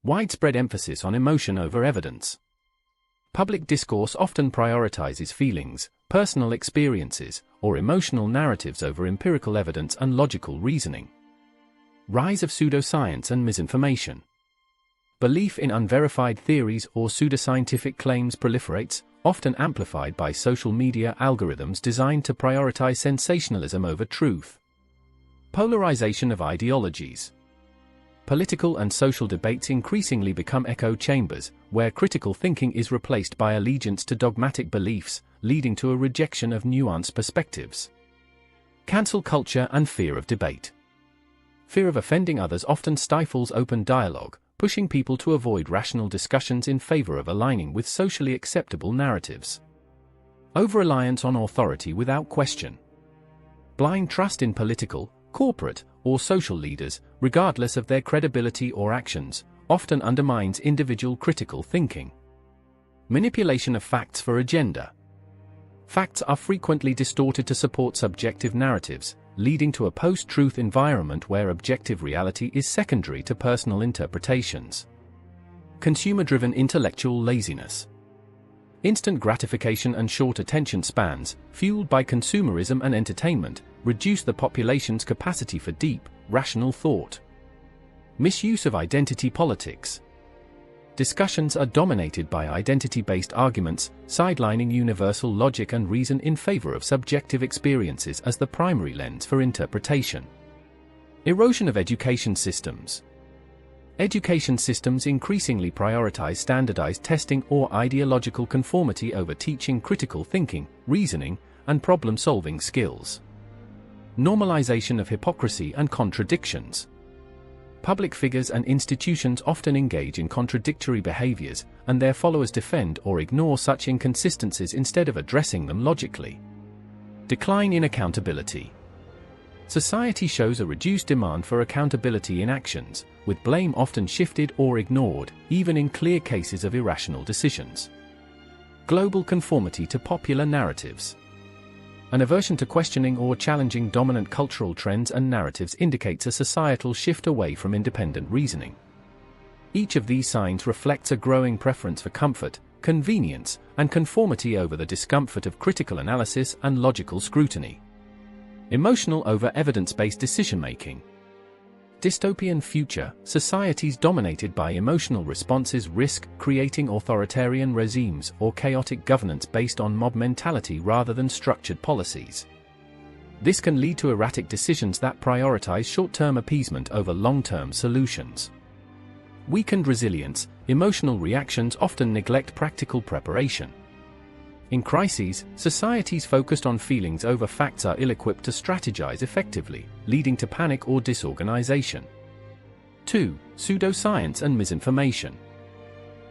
Widespread emphasis on emotion over evidence. Public discourse often prioritizes feelings, personal experiences, or emotional narratives over empirical evidence and logical reasoning. Rise of pseudoscience and misinformation. Belief in unverified theories or pseudoscientific claims proliferates, often amplified by social media algorithms designed to prioritize sensationalism over truth. Polarization of ideologies. Political and social debates increasingly become echo chambers, where critical thinking is replaced by allegiance to dogmatic beliefs, leading to a rejection of nuanced perspectives. Cancel culture and fear of debate. Fear of offending others often stifles open dialogue, pushing people to avoid rational discussions in favor of aligning with socially acceptable narratives. Over-reliance on authority without question. Blind trust in political, corporate, or social leaders, regardless of their credibility or actions, often undermines individual critical thinking. Manipulation of facts for agenda. Facts are frequently distorted to support subjective narratives, leading to a post-truth environment where objective reality is secondary to personal interpretations. Consumer-driven intellectual laziness. Instant gratification and short attention spans, fueled by consumerism and entertainment, reduce the population's capacity for deep, rational thought. Misuse of identity politics. Discussions are dominated by identity-based arguments, sidelining universal logic and reason in favor of subjective experiences as the primary lens for interpretation. Erosion of education systems. Education systems increasingly prioritize standardized testing or ideological conformity over teaching critical thinking, reasoning, and problem-solving skills. Normalization of hypocrisy and contradictions. Public figures and institutions often engage in contradictory behaviors, and their followers defend or ignore such inconsistencies instead of addressing them logically. Decline in accountability. Society shows a reduced demand for accountability in actions, with blame often shifted or ignored, even in clear cases of irrational decisions. Global conformity to popular narratives. An aversion to questioning or challenging dominant cultural trends and narratives indicates a societal shift away from independent reasoning. Each of these signs reflects a growing preference for comfort, convenience, and conformity over the discomfort of critical analysis and logical scrutiny. Emotional over evidence-based decision-making. Dystopian future, societies dominated by emotional responses risk creating authoritarian regimes or chaotic governance based on mob mentality rather than structured policies. This can lead to erratic decisions that prioritize short-term appeasement over long-term solutions. Weakened resilience, emotional reactions often neglect practical preparation. In crises, societies focused on feelings over facts are ill-equipped to strategize effectively, leading to panic or disorganization. 2. Pseudoscience and misinformation.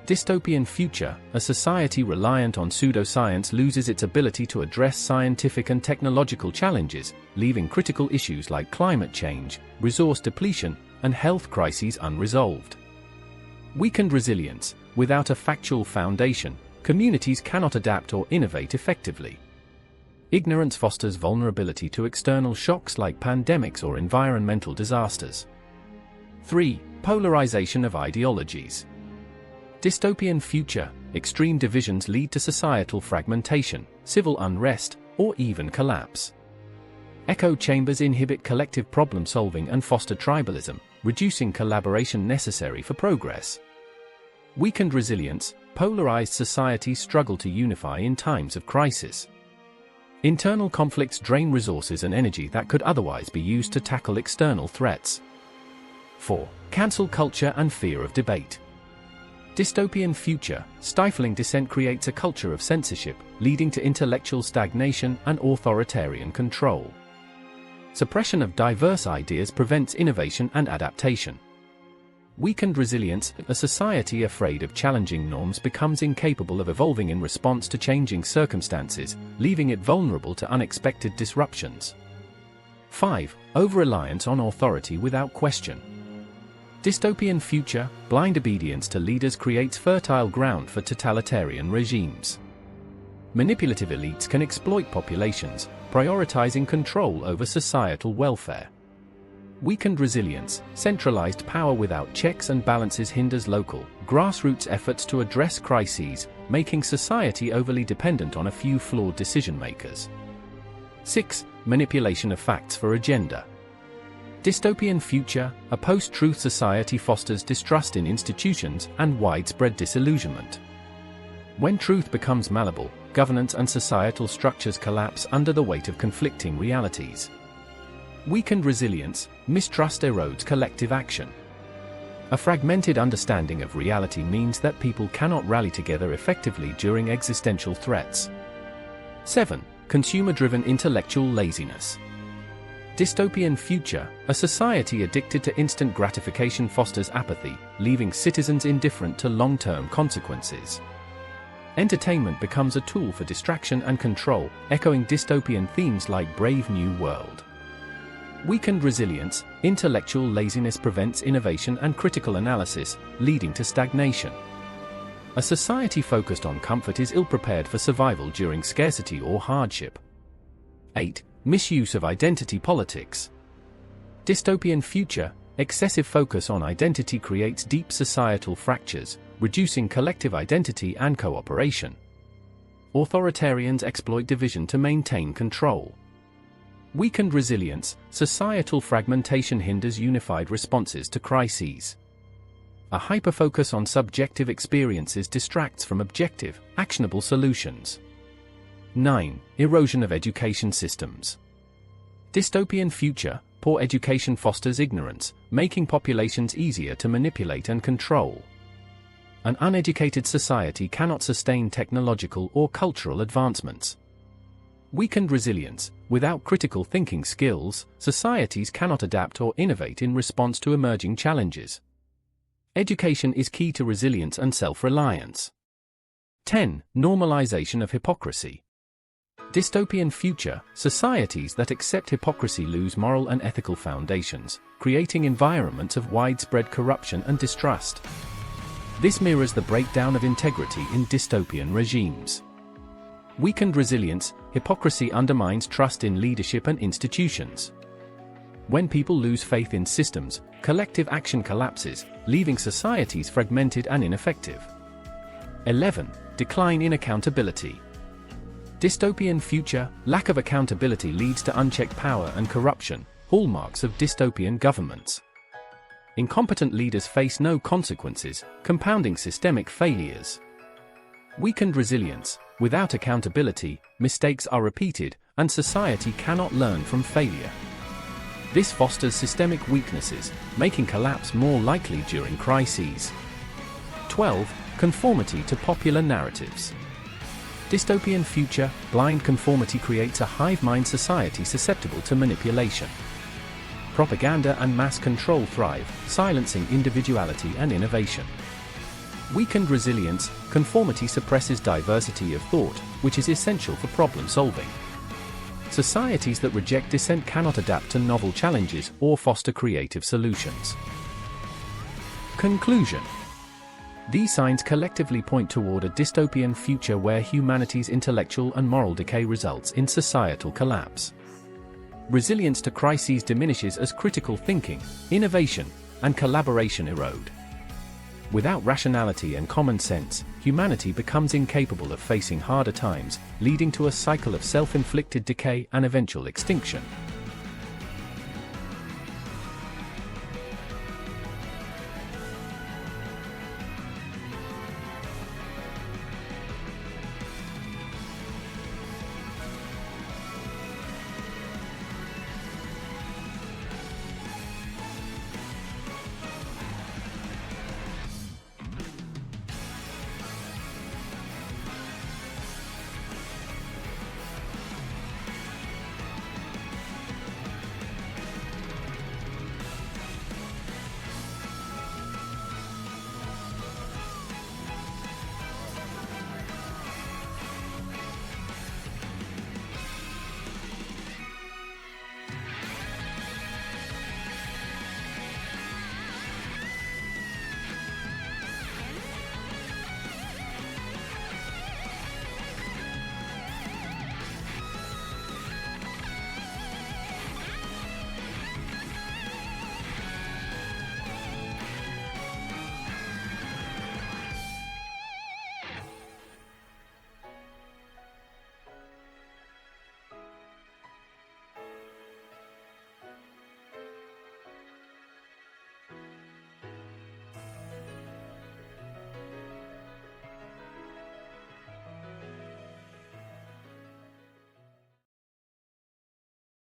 Dystopian future, a society reliant on pseudoscience loses its ability to address scientific and technological challenges, leaving critical issues like climate change, resource depletion, and health crises unresolved. Weakened resilience, without a factual foundation, communities cannot adapt or innovate effectively. Ignorance fosters vulnerability to external shocks like pandemics or environmental disasters. 3. Polarization of ideologies. Dystopian future, extreme divisions lead to societal fragmentation, civil unrest, or even collapse. Echo chambers inhibit collective problem-solving and foster tribalism, reducing collaboration necessary for progress. Weakened resilience, polarized societies struggle to unify in times of crisis. Internal conflicts drain resources and energy that could otherwise be used to tackle external threats. 4. Cancel culture and fear of debate. Dystopian future, stifling dissent creates a culture of censorship, leading to intellectual stagnation and authoritarian control. Suppression of diverse ideas prevents innovation and adaptation. Weakened resilience, a society afraid of challenging norms becomes incapable of evolving in response to changing circumstances, leaving it vulnerable to unexpected disruptions. 5. Over-reliance on authority without question. Dystopian future, blind obedience to leaders creates fertile ground for totalitarian regimes. Manipulative elites can exploit populations, prioritizing control over societal welfare. Weakened resilience, centralized power without checks and balances hinders local, grassroots efforts to address crises, making society overly dependent on a few flawed decision-makers. 6. Manipulation of facts for agenda. Dystopian future, a post-truth society fosters distrust in institutions and widespread disillusionment. When truth becomes malleable, governance and societal structures collapse under the weight of conflicting realities. Weakened resilience, mistrust erodes collective action. A fragmented understanding of reality means that people cannot rally together effectively during existential threats. 7. Consumer-driven intellectual laziness. Dystopian future, a society addicted to instant gratification fosters apathy, leaving citizens indifferent to long-term consequences. Entertainment becomes a tool for distraction and control, echoing dystopian themes like Brave New World. Weakened resilience, intellectual laziness prevents innovation and critical analysis, leading to stagnation. A society focused on comfort is ill-prepared for survival during scarcity or hardship. 8. Misuse of identity politics. Dystopian future, excessive focus on identity creates deep societal fractures, reducing collective identity and cooperation. Authoritarians exploit division to maintain control. Weakened resilience, societal fragmentation hinders unified responses to crises. A hyperfocus on subjective experiences distracts from objective, actionable solutions. 9. Erosion of education systems. Dystopian future, poor education fosters ignorance, making populations easier to manipulate and control. An uneducated society cannot sustain technological or cultural advancements. Weakened resilience, without critical thinking skills, societies cannot adapt or innovate in response to emerging challenges. Education is key to resilience and self-reliance. 10. Normalization of hypocrisy. Dystopian future, societies that accept hypocrisy lose moral and ethical foundations, creating environments of widespread corruption and distrust. This mirrors the breakdown of integrity in dystopian regimes. Weakened resilience, hypocrisy undermines trust in leadership and institutions. When people lose faith in systems, collective action collapses, leaving societies fragmented and ineffective. 11. Decline in accountability. Dystopian future, lack of accountability leads to unchecked power and corruption, hallmarks of dystopian governments. Incompetent leaders face no consequences, compounding systemic failures. Weakened resilience, without accountability, mistakes are repeated, and society cannot learn from failure. This fosters systemic weaknesses, making collapse more likely during crises. 12. Conformity to popular narratives. Dystopian future, blind conformity creates a hive-mind society susceptible to manipulation. Propaganda and mass control thrive, silencing individuality and innovation. Weakened resilience, conformity suppresses diversity of thought, which is essential for problem solving. Societies that reject dissent cannot adapt to novel challenges or foster creative solutions. Conclusion. These signs collectively point toward a dystopian future where humanity's intellectual and moral decay results in societal collapse. Resilience to crises diminishes as critical thinking, innovation, and collaboration erode. Without rationality and common sense, humanity becomes incapable of facing harder times, leading to a cycle of self-inflicted decay and eventual extinction.